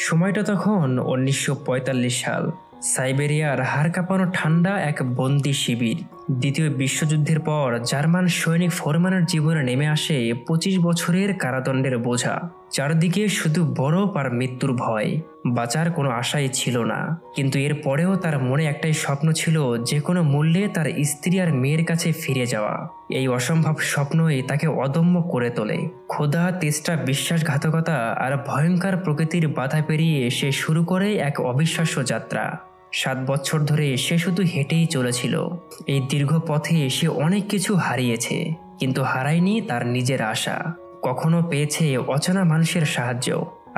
সময়টা তখন 1945 সাল। সাইবেরিয়ার হাড় কাঁপানো ঠান্ডা এক বন্দি শিবির। দ্বিতীয় বিশ্বযুদ্ধের পর জার্মান সৈনিক ফোরম্যানের জীবনে নেমে আসে 25 বছরের কারাদণ্ডের বোঝা। চারদিকে শুধু বরফ আর মৃত্যুর ভয়। বাঁচার কোনো আশাই ছিল না, কিন্তু এর পরেও তার মনে একটাই স্বপ্ন ছিল, যে কোনো মূল্যে তার স্ত্রী আর মেয়ের কাছে ফিরে যাওয়া। এই অসম্ভব স্বপ্নই তাকে অদম্য করে তোলে। ক্ষুধা, তেষ্টা, বিশ্বাসঘাতকতা আর ভয়ঙ্কর প্রকৃতির বাধা পেরিয়ে সে শুরু করে এক অবিশ্বাস্য যাত্রা। 7 বছর ধরে সে শুধু হেঁটেই চলেছিল। এই দীর্ঘ পথে সে অনেক কিছু হারিয়েছে, কিন্তু হারায়নি তার নিজের আশা। কখনো পেয়েছে অচেনা মানুষের সাহায্য,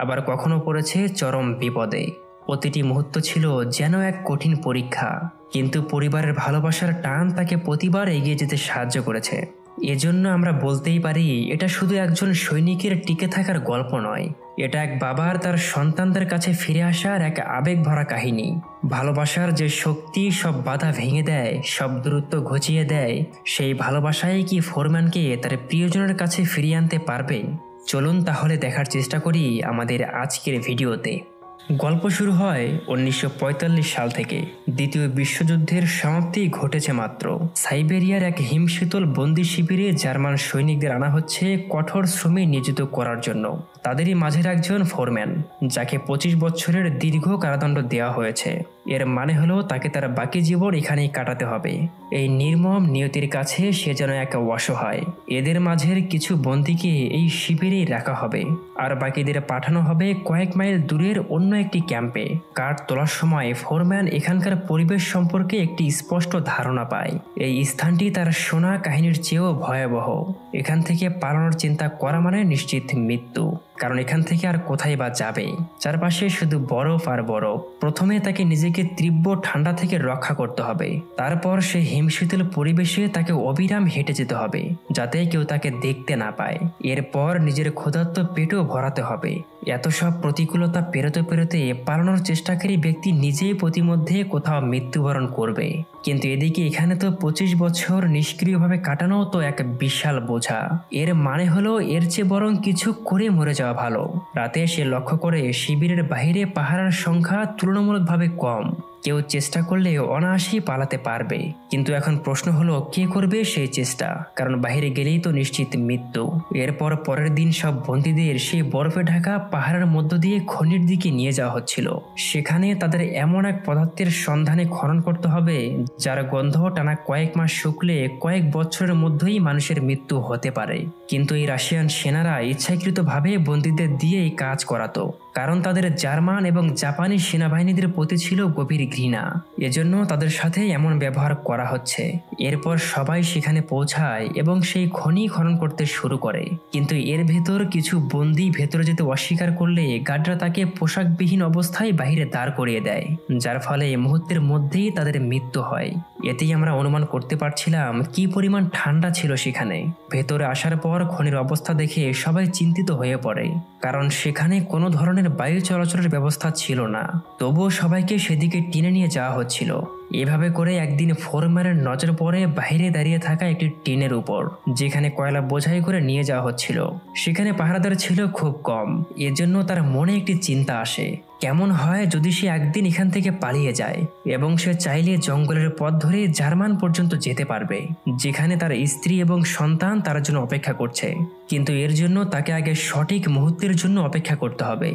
আবার কখনো পড়েছে চরম বিপদে। প্রতিটি মুহূর্ত ছিল যেন এক কঠিন পরীক্ষা, কিন্তু পরিবারের ভালোবাসার টান তাকে প্রতিবার এগিয়ে যেতে সাহায্য করেছে। এজন্য আমরা বলতেই পারি, এটা শুধু একজন সৈনিকের টিকে থাকার গল্প নয়, এটা এক বাবার তার সন্তানদের কাছে ফিরে আসার এক আবেগ ভরা কাহিনী। ভালোবাসার যে শক্তি সব বাধা ভেঙে দেয়, সব দূরত্ব ঘুচিয়ে দেয়, সেই ভালোবাসাই কি ফোরম্যানকে তার প্রিয়জনের কাছে ফিরিয়ে আনতে পারবে? চলুন তাহলে দেখার চেষ্টা করি আমাদের আজকের ভিডিওতে। গল্প শুরু হয় 1945 সাল থেকে। দ্বিতীয় বিশ্বযুদ্ধের সমাপ্তি ঘটেছে মাত্র। সাইবেরিয়ার এক হিমশীতল বন্দি শিবিরে জার্মান সৈনিকদের আনা হচ্ছে কঠোর শ্রমে নিয়োজিত করার জন্য। তাদেরই মাঝের একজন ফোরম্যান, যাকে 25 বছরের দীর্ঘ কারাদণ্ড দেওয়া হয়েছে। এর মানে হলো তাকে তার বাকি জীবন এখানেই কাটাতে হবে। এই নির্মম নিয়তির কাছে সে যেন এক অসহায়। এদের মাঝের কিছু বন্দীকে এই শিবিরেই রাখা হবে, আর বাকিদের পাঠানো হবে কয়েক মাইল দূরের অন্য একটি ক্যাম্পে। কাঠ তোলার সময় ফোরম্যান এখানকার পরিবেশ সম্পর্কে একটি স্পষ্ট ধারণা পায়। এই স্থানটি তার শোনা কাহিনীর চেয়েও ভয়াবহ। এখান থেকে পালানোর চিন্তা করা মানে নিশ্চিত মৃত্যু, কারণ এখান থেকে আর কোথায় বা যাবে? চারপাশে শুধু বরফ আর বরফ। প্রথমে তাকে নিজেকে তীব্র ঠান্ডা থেকে রক্ষা করতে হবে, তারপর সে হিমশীতল পরিবেশে তাকে অবিরাম হেঁটে যেতে হবে, যাতে কেউ তাকে দেখতে না পায়। এরপর নিজের ক্ষুধার্ত পেটও ভরাতে হবে। এত সব প্রতিকূলতা পেরোতে পেরোতে পালানোর চেষ্টাকারী ব্যক্তি নিজেই প্রতিমধ্যে কোথাও মৃত্যুবরণ করবে। কিন্তু এদিকে এখানে তো 25 বছর নিষ্ক্রিয়ভাবে কাটানো তো এক বিশাল বোঝা। এর মানে হলো এর চেয়ে বরং কিছু করে মরে যাওয়া ভালো। রাতে সে লক্ষ্য করে শিবিরের বাইরে পাহারার সংখ্যা তুলনামূলকভাবে কম। কেউ চেষ্টা করলে অনায়াসেই পালাতে পারবে, কিন্তু এখন প্রশ্ন হলো কে করবে সেই চেষ্টা, কারণ বাইরে গেলেই তো নিশ্চিত মৃত্যু। এরপর পরের দিন সব বন্দীদের সেই বরফে ঢাকা পাহাড়ের মধ্য দিয়ে খনির দিকে নিয়ে যাওয়া হচ্ছিল। সেখানে তাদের এমন এক পদার্থের সন্ধানে খনন করতে হবে, যার গন্ধ টানা কয়েক মাস শুকলে কয়েক বছরের মধ্যেই মানুষের মৃত্যু হতে পারে। কিন্তু এই রাশিয়ান সেনারা ইচ্ছাকৃতভাবে বন্দীদের দিয়ে এই কাজ করাতো, কারণ তাদের জার্মান এবং জাপানি সেনাবাহিনীদের প্রতি ছিল গভীর ঘৃণা। এজন্য তাদের সাথে এমন ব্যবহার করা হচ্ছে। এরপর সবাই সেখানে পৌঁছায় এবং সেই খনি খনন করতে শুরু করে। কিন্তু এর ভেতর কিছু বন্দী ভেতরে যেতে অস্বীকার করলে গার্ডরা তাকে পোশাকবিহীন অবস্থায় বাইরে দাঁড় করিয়ে দেয়, যার ফলে মুহূর্তের মধ্যেই তাদের মৃত্যু হয়। এতেই আমরা অনুমান করতে পারছিলাম কি পরিমাণ ঠান্ডা ছিল সেখানে। ভেতরে আসার পর খনির অবস্থা দেখে সবাই চিন্তিত হয়ে পড়ে, কারণ সেখানে কোনো ধরনের বায়ু চলাচলের ব্যবস্থা ছিল না। তবুও সবাইকে সেদিকে টেনে নিয়ে যাওয়া হচ্ছিল। এভাবে করে একদিন ফোরম্যানের নজর পড়ে বাইরে দাঁড়িয়ে থাকা একটি টিনের উপর, যেখানে কয়লা বোঝাই করে নিয়ে যাওয়া হচ্ছিল। সেখানে পাহারাদার ছিল খুব কম। এজন্য তার মনে একটি চিন্তা আসে, কেমন হয় যদি সে একদিন এখান থেকে পালিয়ে যায় এবং সে চাইলে জঙ্গলের পথ ধরে জার্মান পর্যন্ত যেতে পারবে, যেখানে তার স্ত্রী এবং সন্তান তার জন্য অপেক্ষা করছে। কিন্তু এর জন্য তাকে আগে সঠিক মুহূর্তের জন্য অপেক্ষা করতে হবে।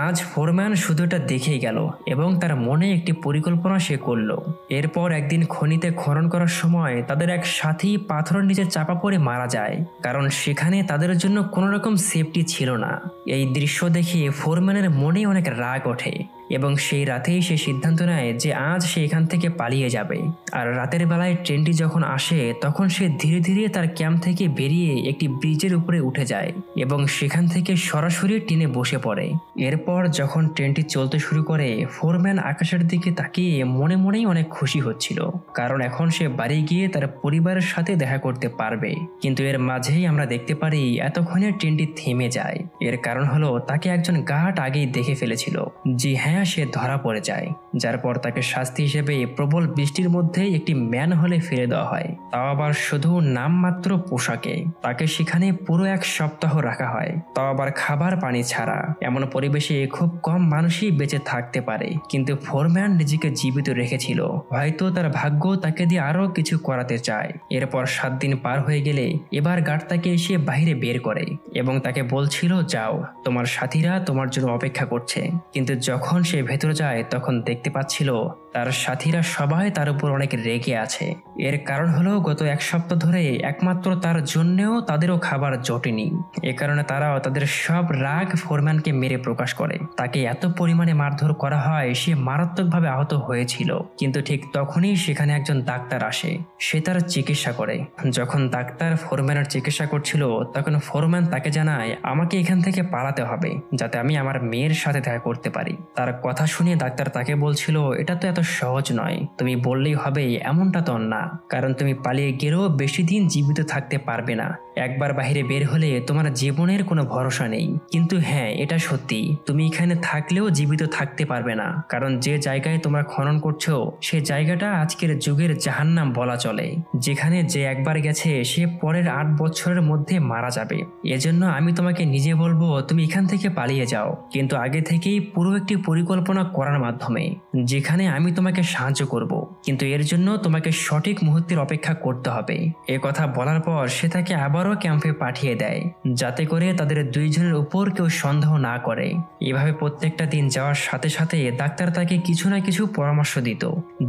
আজ ফোরম্যান শুধু এটা দেখেই গেল এবং তার মনে একটি পরিকল্পনা সে করলো। এরপর একদিন খনিতে খনন করার সময় তাদের এক সাথী পাথরের নিচে চাপা পড়ে মারা যায়, কারণ সেখানে তাদের জন্য কোনো রকম সেফটি ছিল না। এই দৃশ্য দেখে ফোরম্যানের মনে অনেক রাগ ওঠে এবং সেই রাতেই সে সিদ্ধান্ত নেয় যে আজ সে এখান থেকে পালিয়ে যাবে। আর রাতের বেলায় ট্রেনটি যখন আসে তখন সে ধীরে ধীরে তার ক্যাম্প থেকে বেরিয়ে একটি ব্রিজের উপরে উঠে যায় এবং সেখান থেকে সরাসরি ট্রেনে বসে পড়ে। এরপর যখন ট্রেনটি চলতে শুরু করে, ফোরম্যান আকাশের দিকে তাকিয়ে মনে মনেই অনেক খুশি হচ্ছিল, কারণ এখন সে বাড়ি গিয়ে তার পরিবারের সাথে দেখা করতে পারবে। কিন্তু এর মাঝেই আমরা দেখতে পারি এতক্ষণে ট্রেনটি থেমে যায়। এর কারণ হলো তাকে একজন গার্ড আগেই দেখে ফেলেছিল। জি হ্যাঁ, সে ধরা পড়ে যায়, যার পর তাকে শাস্তি হিসেবে প্রবল বৃষ্টির মধ্যে একটি ম্যান হলে ফেলে দেওয়া হয়, তাও আবার শুধু নামমাত্র পোশাকে। তাকে সেখানে পুরো 1 সপ্তাহ রাখা হয়, তাও আবার খাবার পানি ছাড়া। এমন পরিবেশে খুব কম মানুষই বেঁচে থাকতে পারে, কিন্তু ফোরম্যান নিজেকে জীবিত রেখেছিল। হয়তো তার ভাগ্য তাকে দিয়ে আরো কিছু করাতে চায়। এরপর 7 দিন পার হয়ে গেলে এবার গার্ড তাকে এসে বাইরে বের করে এবং তাকে বলছিল, যাও, তোমার সাথীরা তোমার জন্য অপেক্ষা করছে। কিন্তু যখন সে ভেতরে যায় তখন দেখতে পাচ্ছিল তার সাথীরা সবাই তার উপর অনেক রেগে আছে। এর কারণ হলো গত 1 সপ্তাহ ধরে একমাত্র তার জন্যও তাদেরও খাবার জোটেনি। এ কারণে তারাও তাদের সব রাগ ফোরম্যানকে মেরে প্রকাশ করে। তাকে এত পরিমাণে মারধর করা হয়, সে মারাত্মকভাবে আহত হয়েছিল। কিন্তু ঠিক তখনই সেখানে একজন ডাক্তার আসে, সে তার চিকিৎসা করে। যখন ডাক্তার ফোরম্যানের চিকিৎসা করছিল তখন ফোরম্যান তাকে জানায়, আমাকে এখান থেকে পালাতে হবে যাতে আমি আমার মেয়ের সাথে দেখা করতে পারি। তার কথা শুনে ডাক্তার তাকে বলছিল, এটা তো এত সহজ নয়, তুমি বললেই হবে এমনটা তো না, কারণ তুমি পালিয়ে গেলেও বেশি দিন জীবিত থাকতে পারবে না। একবার বাইরে বের হলে তোমার জীবনের কোনো ভরসা নেই। কিন্তু হ্যাঁ, এটা সত্যি, তুমি এখানে থাকলেও জীবিত থাকতে পারবে না, কারণ যে জায়গায় তোমরা খনন করছো সে জায়গাটা আজকের যুগের জাহান্নাম বলা চলে, যেখানে যে একবার গেছে সে পরের 8 বছরের মধ্যে মারা যাবে। এজন্য আমি তোমাকে নিজে বলবো তুমি এখান থেকে পালিয়ে যাও, কিন্তু আগে থেকেই পুরো একটি পরিকল্পনা করার মাধ্যমে, যেখানে আমি তোমাকে সাহায্য করব। কিন্তু এর জন্য তোমাকে সঠিক মুহূর্তের অপেক্ষা করতে হবে। এ কথা বলার পর সে তাকে আবারও ক্যাম্পে পাঠিয়ে দেয়, যাতে করে তাদের 2 জনের উপর কেউ সন্দেহ না করে। এভাবে প্রত্যেকটা দিন যাওয়ার সাথে সাথে ডাক্তার তাকে কিছু না কিছু পরামর্শ দিত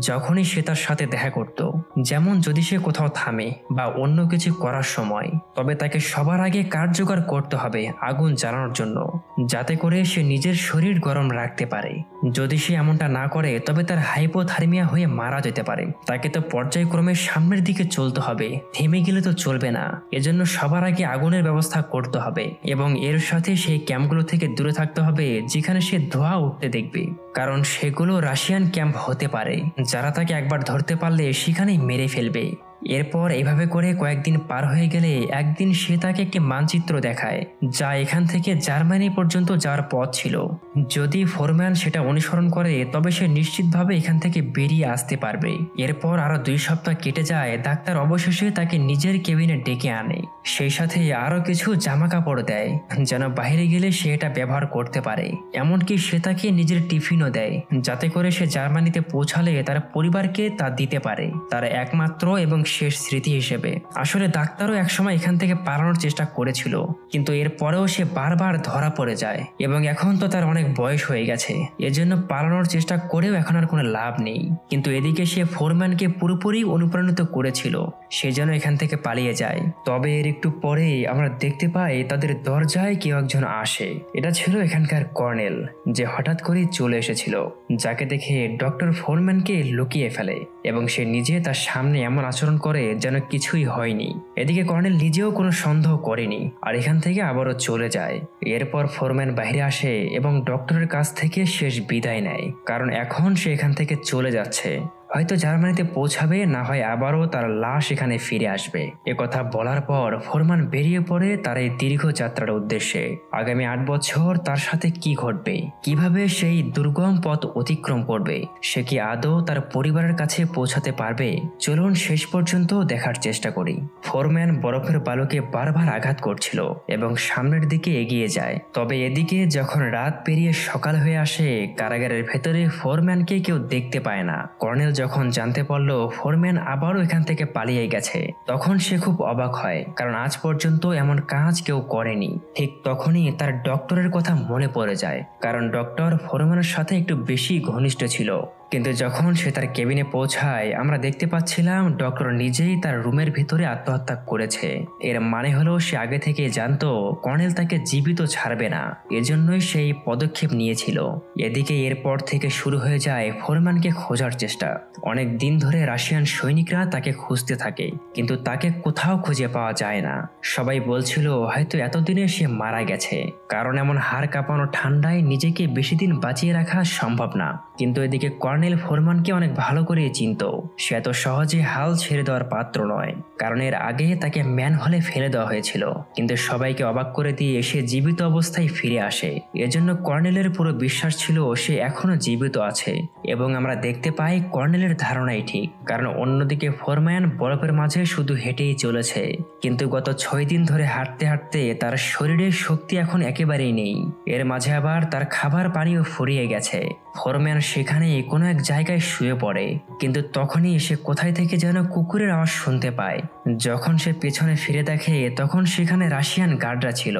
যখনই সে তার সাথে দেখা করত। যেমন যদি সে কোথাও থামে বা অন্য কিছু করার সময়, তবে তাকে সবার আগে কার্যকর করতে হবে আগুন জ্বালানোর জন্য, যাতে করে সে নিজের শরীর গরম রাখতে পারে। যদি সে এমনটা না করে তবে তার হাইপোথার্মিয়া হয়ে মারা যেতে পারে। তাকে তো পর্যায়ক্রমে সামনের দিকে চলতে হবে, থেমে গেলে তো চলবে না। এজন্য সবার আগে আগুনের ব্যবস্থা করতে হবে এবং এর সাথে সেই ক্যাম্পগুলো থেকে দূরে থাকতে হবে যেখানে সে ধোঁয়া উঠতে দেখবে, কারণ সেগুলো রাশিয়ান ক্যাম্প হতে পারে, যারা তাকে একবার ধরতে পারলে সেখানেই মেরে ফেলবে। এরপর এভাবে করে কয়েকদিন পার হয়ে গেলে একদিন সে তাকে একটি মানচিত্র দেখায়, যা এখান থেকে জার্মানি পর্যন্ত যাওয়ার পথ ছিল। যদি ফোরম্যান সেটা অনুসরণ করে তবে সে নিশ্চিতভাবে এখান থেকে বেরিয়ে আসতে পারবে। এরপর আরো 2 সপ্তাহ কেটে যায়। ডাক্তার অবশেষে তাকে নিজের কেবিনে ডেকে আনে, সেই সাথে আরো কিছু জামা কাপড় দেয় যেন বাইরে গেলে সে এটা ব্যবহার করতে পারে। এমনকি সে তাকে নিজের টিফিনও দেয়, যাতে করে সে জার্মানিতে পৌঁছালে তার পরিবারকে তা দিতে পারে, তার একমাত্র এবং শেষ স্মৃতি হিসেবে। আসলে ডাক্তারও একসময় এখান থেকে পালানোর চেষ্টা করেছিল, কিন্তু এরপরেও সে বারবার ধরা পড়ে যায় এবং এখন তো তার অনেক বয়স হয়ে গেছে, এজন্য পালানোর চেষ্টা করেও এখন আর কোনো লাভ নেই। কিন্তু এদিকে সে ফোরম্যানকে পুরোপুরি অনুপ্রাণিত করেছিল সে যেন এখান থেকে পালিয়ে যায়। তবে এর একটু পরেই আমরা দেখতে পাই তাদের দরজায় কেউ একজন আসে। এটা ছিল এখানকার কর্নেল, যে হঠাৎ করেই চলে এসেছিল, যাকে দেখে ডক্টর ফোরম্যানকে লুকিয়ে ফেলে এবং সে নিজে তার সামনে এমন আচরণ করে যেন কিছুই হয়নি। এদিকে কর্নেল নিজেও কোনো সন্দেহ করেনি আর এখান থেকে আবারও চলে যায়। এরপর ফোরম্যান বাইরে আসে এবং ডক্টরের কাছ থেকে শেষ বিদায় নেয়, কারণ এখন সে এখান থেকে চলে যাচ্ছে। হয়তো জার্মানিতে পৌঁছাবে, না হয় আবারও তার লাশ এখানে ফিরে আসবে। কথা বলার পর ফোরম্যান বেরিয়ে পড়ে তার এই দীর্ঘ যাত্রার উদ্দেশ্যে। আগামী 8 বছর তার সাথে কি ঘটবে, কিভাবে সেই দুর্গম পথ অতিক্রম করবে, সে কি আদৌ তার পরিবারের কাছে পৌঁছাতে পারবে? চলুন শেষ পর্যন্ত দেখার চেষ্টা করি। ফোরম্যান বরফের বালুকে বারবার আঘাত করছিল এবং সামনের দিকে এগিয়ে যায়। তবে এদিকে যখন রাত পেরিয়ে সকাল হয়ে আসে, কারাগারের ভেতরে ফোরম্যানকে কেউ দেখতে পায় না। কর্নেল যখন জানতে পারল ফোরম্যান আবারও এখান থেকে পালিয়ে গেছে, তখন সে খুব অবাক হয়, কারণ আজ পর্যন্ত এমন কাজ কেউ করেনি। ঠিক তখনই তার ডক্টরের কথা মনে পড়ে যায়, কারণ ডক্টর ফোরম্যানের সাথে একটু বেশি ঘনিষ্ঠ ছিল। কিন্তু যখন সে তার কেবিনে পৌঁছায়, আমরা দেখতে পাচ্ছিলাম ডক্টর নিজেই তার রুমের ভিতরে আত্মহত্যা করেছে। এর মানে হলো সে আগে থেকে জানতো কর্নেল তাকে জীবিত ছাড়বে না, এজন্যই সেই পদক্ষেপ নিয়েছিল। এদিকে এরপর থেকে শুরু হয়ে যায় ফোরম্যানকে খোঁজার চেষ্টা। অনেক দিন ধরে রাশিয়ান সৈনিকরা তাকে খুঁজতে থাকে, কিন্তু তাকে কোথাও খুঁজে পাওয়া যায় না। সবাই বলছিল হয়তো এতদিনে সে মারা গেছে, কারণ এমন হাড় কাঁপানো ঠান্ডায় নিজেকে বেশি দিন বাঁচিয়ে রাখা সম্ভব না। কিন্তু এদিকে কর্নেল কর্নেল ফোরম্যানকে অনেক ভালো করে চিনত। সে এত সহজে হাল ছেড়ে দেওয়ার পাত্র নয়, কারণ এর আগে তাকে ম্যান হলে ফেলে দেওয়া হয়েছিল, কিন্তু সবাইকে অবাক করে দিয়ে সে জীবিত অবস্থায় ফিরে আসে। এজন্য কর্নেলের পুরো বিশ্বাস ছিল সে এখনো জীবিত আছে, এবং আমরা দেখতে পাই কর্নেলের ধারণাই ঠিক, কারণ অন্যদিকে ফোরম্যান বরফের মাঝে শুধু হেঁটেই চলেছে, কিন্তু গত 6 দিন ধরে হাঁটতে হাঁটতে তার শরীরের শক্তি এখন একেবারেই নেই। এর মাঝে আবার তার খাবার পানিও ফুরিয়ে গেছে। ফোরম্যান সেখানে কোনো এক জায়গায় শুয়ে পড়ে, কিন্তু তখনই সে কোথায় থেকে যেন কুকুরের আওয়াজ শুনতে পায়। যখন সে পেছনে ফিরে দেখে তখন সেখানে রাশিয়ান গার্ডরা ছিল,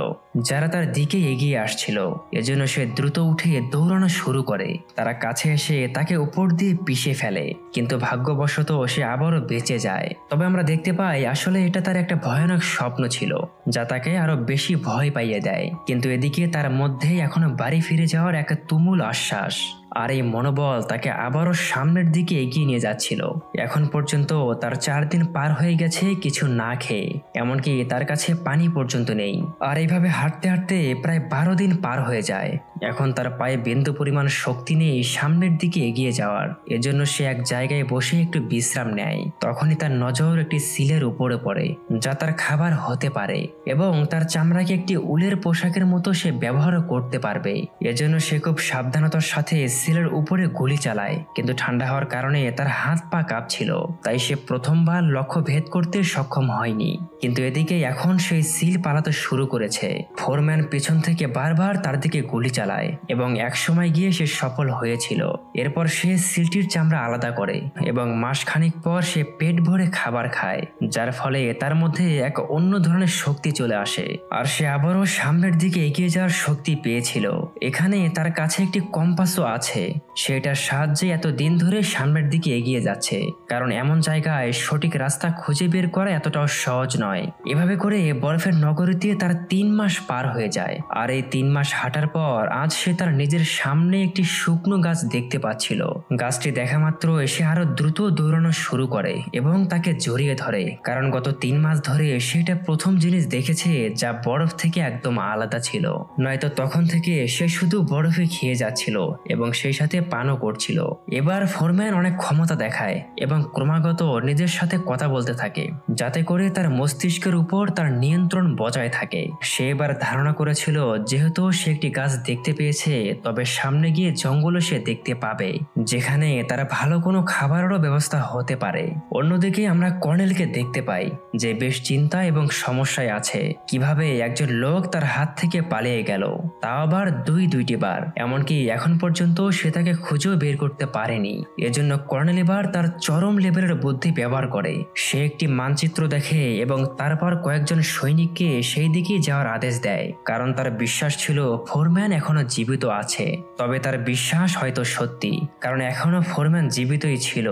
যারা তার দিকে এগিয়ে আসছিল। এজন্য সে দ্রুত উঠে দৌড়ানো শুরু করে। তারা কাছে এসে তাকে উপর দিয়ে পিষে ফেলে, কিন্তু ভাগ্যবশত সে আবারও বেঁচে যায়। তবে আমরা দেখতে পাই আসলে এটা তার একটা ভয়ানক স্বপ্ন ছিল, যা তাকে আরো বেশি ভয় পাইয়ে দেয়। কিন্তু এদিকে তার মধ্যেই এখনো বাড়ি ফিরে যাওয়ার এক তুমুল আশ্বাস, আর এই মনোবল তাকে আবারও সামনের দিকে এগিয়ে নিয়ে যাচ্ছিল। এখন পর্যন্ত তার 4 দিন পার হয়ে গেছে কিছু না খেয়ে, এমনকি তার কাছে পানি পর্যন্ত নেই। আর এইভাবে হাঁটতে হাঁটতে প্রায় 12 দিন পার হয়ে যায়। এখন তার পায়ে বিন্দু পরিমাণ শক্তি নেই সামনের দিকে এগিয়ে যাওয়ার। এজন্য সে এক জায়গায় বসে একটু বিশ্রাম নেয়। তখনই তার নজর একটি সিলের উপরে পড়ে, যা তার খাবার হতে পারে, এবং তার চামড়াকে একটি উলের পোশাকের মতো সে ব্যবহার করতে পারবে। এজন্য সে খুব সাবধানতার সাথে সিলের উপরে গুলি চালায়, কিন্তু ঠান্ডা হওয়ার কারণে তার হাত পা কাঁপছিল, তাই সে প্রথমবার লক্ষ্য ভেদ করতে সক্ষম হয়নি। কিন্তু এদিকে এখন সেই সিল পালাতে শুরু করেছে। ফোরম্যান পেছন থেকে বারবার তার দিকে গুলি চালায়, এবং একসময় গিয়ে সে সফল হয়েছিল। এরপর সে সিলটির চামড়া আলাদা করে, এবং মাসখানেক পর সে পেট ভরে খাবার খায়, যার ফলে তার মধ্যে এক অন্য ধরনের শক্তি চলে আসে, আর সে আবারও সামনের দিকে এগিয়ে যাওয়ার শক্তি পেয়েছিল। এখানে তার কাছে একটি কম্পাসও আছে, সেটার সাহায্যে এত দিন ধরে সামনের দিকে এগিয়ে যাচ্ছে, কারণ এমন জায়গায় সঠিক রাস্তা খুঁজে বের করা এতটাও সহজ নয়। এভাবে করে বরফের নগরীতে তার 3 মাস পার হয়ে যায়। আর এই 3 মাস হাঁটার পর আজ সে তার নিজের সামনে একটি শুকনো গাছ দেখতে পাচ্ছিল। গাছটি দেখা মাত্র সে আরো দ্রুত দৌড়ানো শুরু করে এবং তাকে জড়িয়ে ধরে, কারণ গত 3 মাস ধরে সেটা প্রথম জিনিস দেখেছে যা বরফ থেকে একদম আলাদা ছিল। নয়তো তখন থেকে সে শুধু বরফে খেয়ে যাচ্ছিল এবং সেই সাথে পানও করছিল। এবার ফোরম্যান অনেক ক্ষমতা দেখায় এবং ক্রমাগত নিজের সাথে কথা বলতে থাকে, যাতে করে তার মস্তিষ্কের উপর তার নিয়ন্ত্রণ বজায় থাকে। সে এবার ধারণা করেছিল যেহেতু সে একটি গাছ দেখতে পেয়েছে, তবে সামনে গিয়ে জঙ্গলও সে দেখতে পাবে, যেখানে তারা ভালো কোনো খাবারেরও ব্যবস্থা হতে পারে। অন্যদিকে আমরা কর্নেলকে দেখতে পাই যে বেশ চিন্তা এবং সমস্যায় আছে। কিভাবে একজন লোক তার হাত থেকে পালিয়ে গেল, তাও আবার দুইটি বার, এমনকি এখন পর্যন্ত সে তাকে খুঁজেও বের করতে পারেনি। এজন্য কর্নেল এবার তার চরম লেভেলের বুদ্ধি ব্যবহার করে। সে একটি মানচিত্র দেখে এবং তারপর কয়েকজন সৈনিককে সেই দিকে যাওয়ার আদেশ দেয়, কারণ তার বিশ্বাস ছিল ফোরম্যান এখনো জীবিত আছে। তবে তার বিশ্বাস হয়তো সত্যি, কারণ এখনো ফোরম্যান জীবিতই ছিল,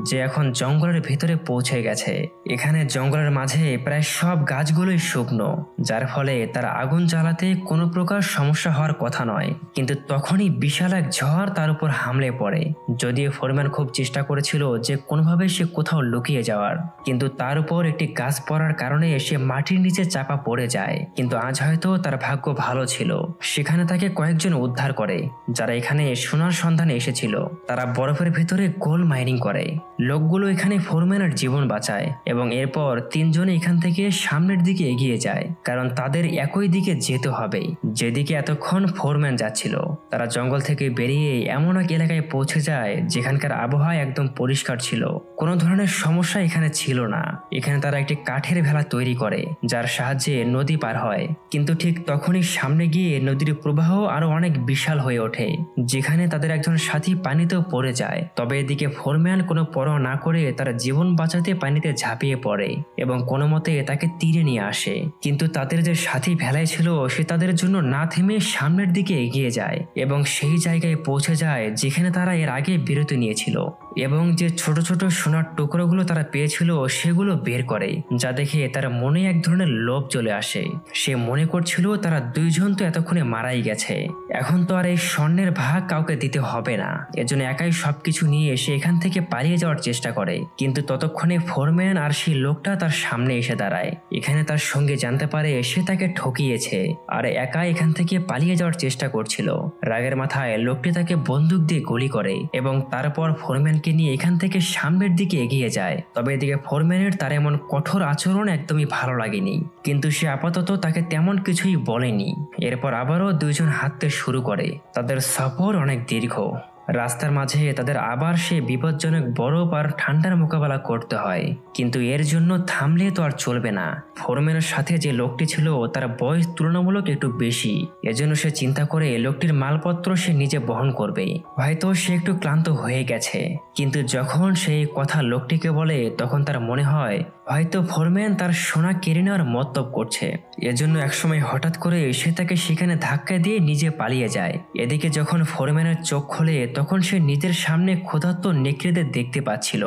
যে এখন জঙ্গলের ভিতরে পৌঁছে গেছে। এখানে জঙ্গলের মাঝে প্রায় সব গাছগুলোই শুকনো, যার ফলে তার আগুন জ্বালাতে কোনো প্রকার সমস্যা হওয়ার কথা নয়। কিন্তু তখনই বিশাল এক ঝড় তার উপর হামলে পড়ে। যদিও ফোরম্যান খুব চেষ্টা করেছিল যে কোনোভাবে সে কোথাও লুকিয়ে যাওয়ার, কিন্তু তার উপর একটি গাছ পড়ার কারণে সে মাটির নিচে চাপা পড়ে যায়। কিন্তু আজ হয়তো তার ভাগ্য ভালো ছিল, সেখানে তাকে কয়েকজন উদ্ধার করে, যারা এখানে সোনার সন্ধানে এসেছিল। তারা বরফের ভেতরে গোল্ড মাইনিং করে। লোকগুলো এখানে ফোরম্যানের জীবন বাঁচায় এবং এরপর 3 জনে এখান থেকে সামনের দিকে এগিয়ে যায়, কারণ তাদের একই দিকে যেতে হবে যেদিকে এতক্ষণ ফোরম্যান যাচ্ছিল। তারা জঙ্গল থেকে বেরিয়ে এমন এক এলাকায় পৌঁছে যায় যেখানকার আবহাওয়া একদম পরিষ্কার ছিল, কোনো ধরনের সমস্যা এখানে ছিল না। এখানে তারা একটি কাঠের ভেলা তৈরি করে, যার সাহায্যে নদী পার হয়। কিন্তু ঠিক তখনই সামনে গিয়ে নদীর প্রবাহ আরো অনেক বিশাল হয়ে ওঠে, যেখানে তাদের একজন সাথী পানিতেও পড়ে যায়। তবে এদিকে ফোরম্যান কোনো পরোয়া না করে তার জীবন বাঁচাতে পানিতে ঝাঁপিয়ে পড়ে এবং কোনো মতে তাকে তীরে নিয়ে আসে। কিন্তু তাদের যে সাথী ভেলায় ছিল সে তাদের জন্য না থেমে সামনের দিকে এগিয়ে যায় এবং সেই জায়গায় পৌঁছে যায় যেখানে তারা এর আগে বিরতি নিয়েছিল। এবং যে ছোট ছোট সোনার টুকরোগুলো তারা পেয়েছিল সেগুলো বের করে, যা দেখে তার মনে এক ধরনের লোভ চলে আসে। সে মনে করছিল তারা দুইজন তো এতক্ষণে মারাই গেছে, এখন তো আর এই স্বর্ণের ভাগ কাউকে দিতে হবে না। এজন্য একাই সবকিছু নিয়ে সে এখান থেকে পালিয়ে যাওয়ার চেষ্টা করে, কিন্তু ততক্ষণে ফোরম্যান আর সেই লোকটা তার সামনে এসে দাঁড়ায়। এখানে তার সঙ্গে জানতে পারে সে তাকে ঠকিয়েছে আর একা এখান থেকে পালিয়ে যাওয়ার চেষ্টা করছিল। রাগের মাথায় লোকটি তাকে বন্দুক দিয়ে গুলি করে এবং তারপর ফোরম্যানকে নিয়ে এখান থেকে সামনের দিকে এগিয়ে যায়। তবে এদিকে ফোরম্যানের তার এমন কঠোর আচরণ একদমই ভালো লাগেনি, কিন্তু সে আপাতত তাকে তেমন কিছুই বলেনি। এরপর আবারও দুইজন হাঁটতে শুরু করে। তাদের সফর অনেক দীর্ঘ। রাস্তার মাঝে তাদের আবার সে বিপজ্জনক বরফ আর ঠান্ডার মোকাবেলা করতে হয়, কিন্তু এর জন্য থামলে তো আর চলবে না। ফোরম্যানের সাথে যে লোকটি ছিল তার বয়স তুলনামূলক একটু বেশি, এজন্য সে চিন্তা করে লোকটির মালপত্র সে নিজে বহন করবে। হয়তো সে একটু ক্লান্ত হয়ে গেছে, কিন্তু যখন সেই কথা লোকটিকে বলে তখন তার মনে হয় হয়তো ফোরম্যান তার সোনা কেড়ে নেওয়ার মতলব করছে। এজন্য একসময় হঠাৎ করে সে তাকে সেখানে ধাক্কা দিয়ে নিজে পালিয়ে যায়। এদিকে যখন ফোরম্যানের চোখ খোলে তখন সে নিজের সামনে ক্ষুধার্ত নেকড়েদের দেখতে পাচ্ছিল,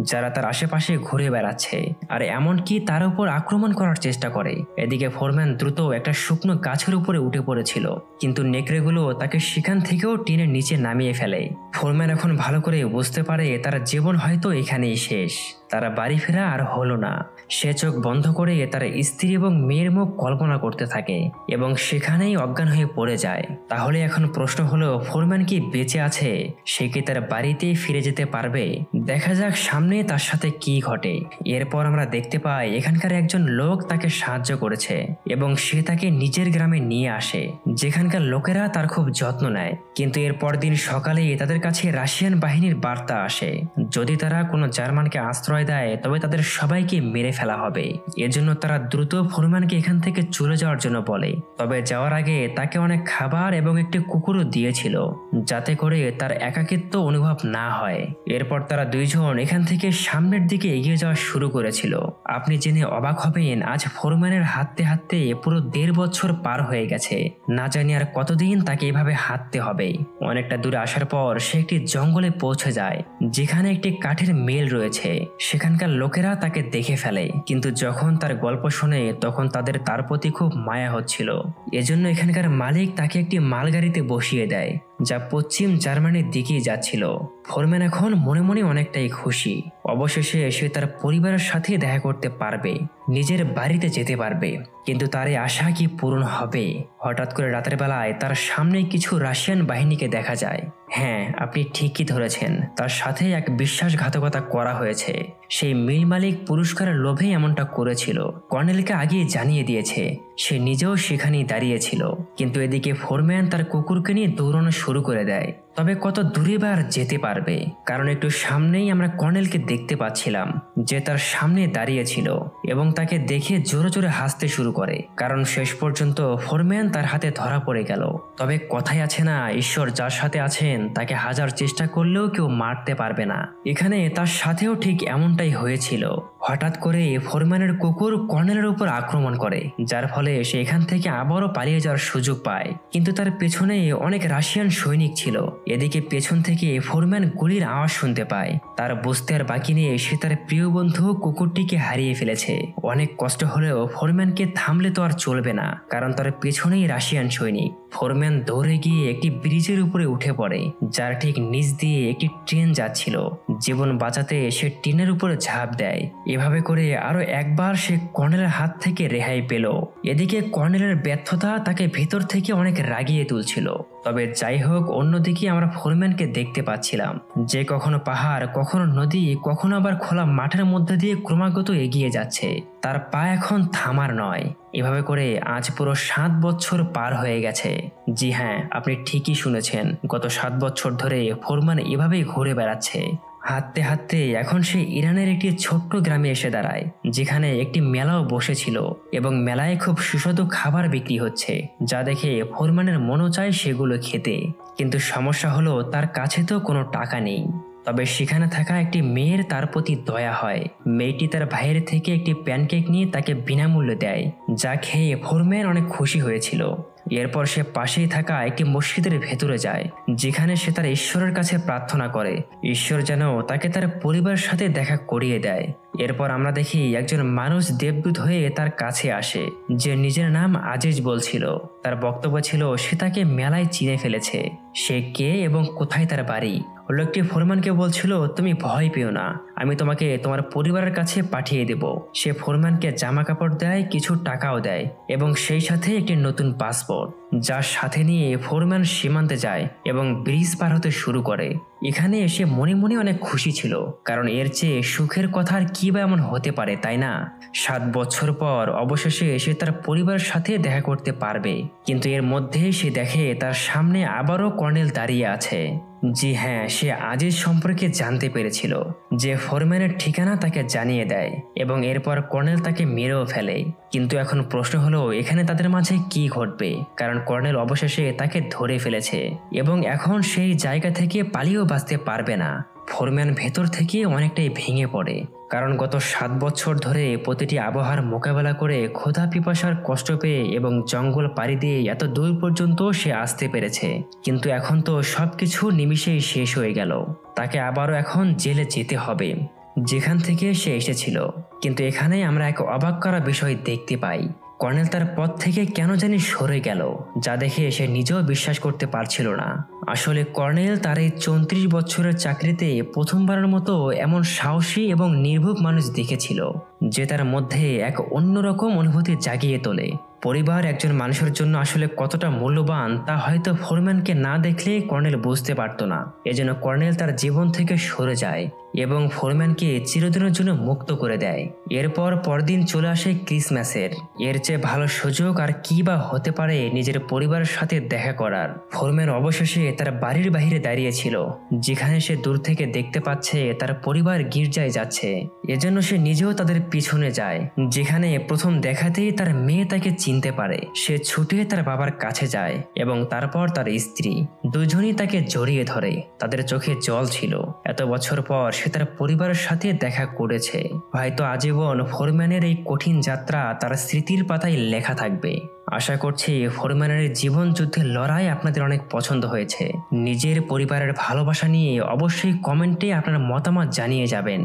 যারা তার আশেপাশে ঘুরে বেড়াচ্ছে আর এমনকি তার উপর আক্রমণ করার চেষ্টা করে। এদিকে ফোরম্যান দ্রুত একটা শুকনো গাছের উপরে উঠে পড়েছিল, কিন্তু নেকড়েগুলো তাকে সেখান থেকেও টেনে নিচে নামিয়ে ফেলে। ফোরম্যান এখন ভালো করে বুঝতে পারে তার জীবন হয়তো এখানেই শেষ, তারা বাড়ি ফেরা আর হলো না। সে চোখ বন্ধ করে তার স্ত্রী এবং মেয়ের মুখ কল্পনা করতে থাকে এবং সেখানেই অজ্ঞান হয়ে পড়ে যায়। তাহলে এখন প্রশ্ন হলো, ফোরম্যান কি বেঁচে আছে? সে কি তার বাড়িতে ফিরে যেতে পারবে? দেখা যাক সামনে তার সাথে কি ঘটে। এরপর আমরা দেখতে পাই এখানকার একজন লোক তাকে সাহায্য করেছে এবং সে তাকে নিজের গ্রামে নিয়ে আসে, যেখানকার লোকেরা তার খুব যত্ন নেয়। কিন্তু এর পরদিন সকালে তাদের কাছে রাশিয়ান বাহিনীর বার্তা আসে, যদি তারা কোনো জার্মানকে আশ্রয় দেয় তবে তাদের সবাইকে মেরে ফেলা হবে। এজন্য তারা দ্রুত ফোরম্যানকে এখান থেকে চলে যাওয়ার জন্য বলে। তবে যাওয়ার আগে তাকে অনেক খাবার এবং একটি কুকুরও দিয়েছিল, যাতে করে তার একাকিত্ব অনুভব না হয়। এরপর তারা দুইজন এখান থেকে সামনের দিকে এগিয়ে যাওয়া শুরু করেছিল। আপনি জেনে অবাক হবেন, আজ ফোরম্যানের হাঁটতে হাঁটতে পুরো 1.5 বছর পার হয়ে গেছে। না জানি আর কতদিন তাকে এভাবে হাঁটতে হবে। অনেকটা দূরে আসার পর সে একটি জঙ্গলে পৌঁছে যায়, যেখানে একটি কাঠের মিল রয়েছে। সেখানকার লোকেরা তাকে দেখে ফেলে, কিন্তু যখন তার গল্প শুনে তখন তাদের তার প্রতি খুব মায়া হচ্ছিল। এজন্য এখানকার মালিক তাকে একটি মালগাড়িতে বসিয়ে দেয়, যা পশ্চিম জার্মানির দিকেই যাচ্ছিল। ফোরম্যান এখন মনে মনে অনেকটাই খুশি। অবশেষে সে তার পরিবারের সাথে দেখা করতে পারবে, নিজের বাড়িতে যেতে পারবে। কিন্তু তার এই আশা কি পূরণ হবে? হঠাৎ করে রাতের বেলায় তার সামনে কিছু রাশিয়ান বাহিনীকে দেখা যায়। হ্যাঁ, আপনি ঠিকই ধরেছেন, তার সাথে এক বিশ্বাসঘাতকতা করা হয়েছে। সেই মিল মালিক পুরস্কারের লোভে এমনটা করেছিল। কর্নেলকে আগেই জানিয়ে দিয়েছে, সে নিজেও সেখানেই দাঁড়িয়েছিল। কিন্তু এদিকে ফোরম্যান তার কুকুরকে নিয়ে দৌড়ানো শুরু করে দেয়। তবে কত দূরে বার যেতে পারবে, কারণ একটু সামনেই আমরা কর্নেলকে দেখতে পাচ্ছিলাম, যে তার সামনে দাঁড়িয়েছিল এবং তাকে দেখে জোরে জোরে হাসতে শুরু করে, কারণ শেষ পর্যন্ত ফোরম্যান তার হাতে ধরা পড়ে গেল। তবে কথাই আছে না, ঈশ্বর যার সাথে আছেন তাকে হাজার চেষ্টা করলেও কেউ মারতে পারবে না। এখানে তার সাথেও ঠিক এমনটাই হয়েছিল। হঠাৎ করে ফোরম্যানের কুকুর কর্নেলের উপর আক্রমণ করে, যার ফলে সে এখান থেকে আবারও পালিয়ে যাওয়ার সুযোগ পায়। কিন্তু তার পেছনে অনেক রাশিয়ান সৈনিক ছিল। এদিকে পেছন থেকে ফোরম্যান গুলির আওয়াজ শুনতে পায়। তার বুঝতে আর বাকি নেই সে তার প্রিয় বন্ধু কুকুরটিকে হারিয়ে ফেলেছে। অনেক কষ্ট হলেও ফোরম্যানকে থামলে তো আর চলবে না, কারণ তার পেছনেই রাশিয়ান সৈনিক। ফোরম্যান দৌড়ে গিয়ে একটি ব্রিজের উপরে উঠে পড়ে, যার ঠিক নিচ দিয়ে একটি ট্রেন যাচ্ছিল। জীবন বাঁচাতে সে ট্রেনের উপরে ঝাঁপ দেয়। এভাবে করে আরো একবার সে কর্নেলের হাত থেকে রেহাই পেল। এদিকে কর্নেলের ব্যর্থতা তাকে ভেতর থেকে অনেক রাগিয়ে তুলছিল। তবে যাই হোক, অন্যদিকে আমরা ফোরম্যানকে দেখতে পাচ্ছিলাম, যে কখনো পাহাড়, কখনো নদী, কখনো আবার খোলা মাঠের মধ্যে দিয়ে ক্রমাগত এগিয়ে যাচ্ছে। তার পা এখন থামার নয়। এভাবে করে আজ পুরো 7 বছর পার হয়ে গেছে। জি হ্যাঁ, আপনি ঠিকই শুনেছেন, গত 7 বছর ধরে ফোরম্যান এভাবেই ঘুরে বেড়াচ্ছে। হাঁটতে হাঁটতে এখন সে ইরানের একটি ছোট্ট গ্রামে এসে দাঁড়ায়, যেখানে একটি মেলাও বসেছিল এবং মেলায় খুব সুস্বাদু খাবার বিক্রি হচ্ছে, যা দেখে ফোরম্যানের মনও চায় সেগুলো খেতে। কিন্তু সমস্যা হলো তার কাছে তো কোনো টাকা নেই। তবে সেখানে থাকা একটি মেয়ের তার প্রতি দয়া হয়। মেয়েটি তার ভাইয়ের থেকে একটি প্যানকেক নিয়ে তাকে বিনামূল্যে দেয়, যা খেয়ে ফোরম্যান অনেক খুশি হয়েছিল। এরপর সে পাশেই থাকা একটি মসজিদের ভেতরে যায়, যেখানে সে তার ঈশ্বরের কাছে প্রার্থনা করে ঈশ্বর যেন তাকে তার পরিবারের সাথে দেখা করিয়ে দেয়। এরপর আমরা দেখি একজন মানুষ দেবদূত হয়ে তার কাছে আসে, যে নিজের নাম আজিজ বলছিল। তার বক্তব্য ছিল সে তাকে মেলায় চিনে ফেলেছে। সে কে এবং কোথায় তার বাড়ি। লোকটি ফোরম্যানকে বলছিল, তুমি ভয় পেও না, আমি তোমাকে তোমার পরিবারের কাছে পাঠিয়ে দেব। সে ফোরম্যানকে জামা কাপড় দেয়, কিছু টাকাও দেয় এবং সেই সাথে একটি নতুন পাসপোর্ট, যার সাথে নিয়ে ফোরম্যান সীমান্তে যায় এবং ব্রিজ পার হতে শুরু করে। এখানে এসে মনে মনে অনেক খুশি ছিল, কারণ এর চেয়ে সুখের কথা আর কি বা এমন হতে পারে, তাই না? 7 বছর পর অবশেষে সে তার পরিবারের সাথে দেখা করতে পারবে। কিন্তু এর মধ্যেই সে দেখে তার সামনে আবারও কর্নেল দাঁড়িয়ে আছে। জি হ্যাঁ, সে আজিজ সম্পর্কে জানতে পেরেছিল, যে ফোরম্যানের ঠিকানা তাকে জানিয়ে দেয় এবং এরপর কর্নেল তাকে মেরেও ফেলে। কিন্তু এখন প্রশ্ন হলো এখানে তাদের মাঝে কি ঘটবে, কারণ কর্নেল অবশেষে তাকে ধরে ফেলেছে এবং এখন সেই জায়গা থেকে পালিয়েও বাঁচতে পারবে না। ফোরম্যান ভেতর থেকে অনেকটাই ভেঙে পড়ে, কারণ গত 7 বছর ধরে প্রতিটি আবহাওয়ার মোকাবেলা করে ক্ষুধা পিপাসার কষ্ট পেয়ে এবং জঙ্গল পাড়ি দিয়ে এত দূর পর্যন্ত সে আসতে পেরেছে। কিন্তু এখন তো সবকিছু নিমিষেই শেষ হয়ে গেল। তাকে আবারও এখন জেলে যেতে হবে, যেখান থেকে সে এসেছিল। কিন্তু এখানে আমরা এক অবাক করা বিষয় দেখতে পাই। কর্নেল তার পথ থেকে কেন জানি সরে গেল, যা দেখে সে নিজেও বিশ্বাস করতে পারছিল না। আসলে কর্নেল তার এই 34 বছরের চাকরিতে প্রথমবারের মতো এমন সাহসী এবং নির্ভীক মানুষ দেখেছিল, যে তার মধ্যে এক অন্যরকম অনুভূতি জাগিয়ে তোলে। পরিবার একজন মানুষের জন্য আসলে কতটা মূল্যবান তা হয়তো ফোরম্যানকে না দেখলে কর্নেল বুঝতে পারত না। এজন্য কর্নেল তার জীবন থেকে সরে যায় এবং ফোরম্যানকে চিরদিনের জন্য মুক্ত করে দেয়। এরপর পরদিন চলে আসে ক্রিসমাসের। এর চেয়ে ভালো সুযোগ আর কি বা হতে পারে নিজের পরিবারের সাথে দেখা করার। ফোরম্যান অবশেষে তার বাড়ির বাইরে দাঁড়িয়েছিল, যেখানে সে দূর থেকে দেখতে পাচ্ছে তার পরিবার গির্জায় যাচ্ছে। এজন্য সে নিজেও তাদের পিছনে যায়। যেখানে প্রথম দেখাতেই তার মেয়ে তাকে চিনতে পারে, সে ছুটে তার বাবার কাছে যায় এবং তারপর তার স্ত্রী, দুজনই তাকে জড়িয়ে ধরে। তাদের চোখে জল ছিল। এত বছর পর সে তার পরিবারের সাথে দেখা করেছে। হয়তো আজীবন ফোরম্যানের এই কঠিন যাত্রা তার স্মৃতির পাতায় লেখা থাকবে। আশা করছি ফোরম্যানের জীবন যুদ্ধের লড়াই আপনাদের অনেক পছন্দ হয়েছে। নিজের পরিবারের ভালোবাসা নিয়ে অবশ্যই কমেন্টে আপনার মতামত জানিয়ে যাবেন।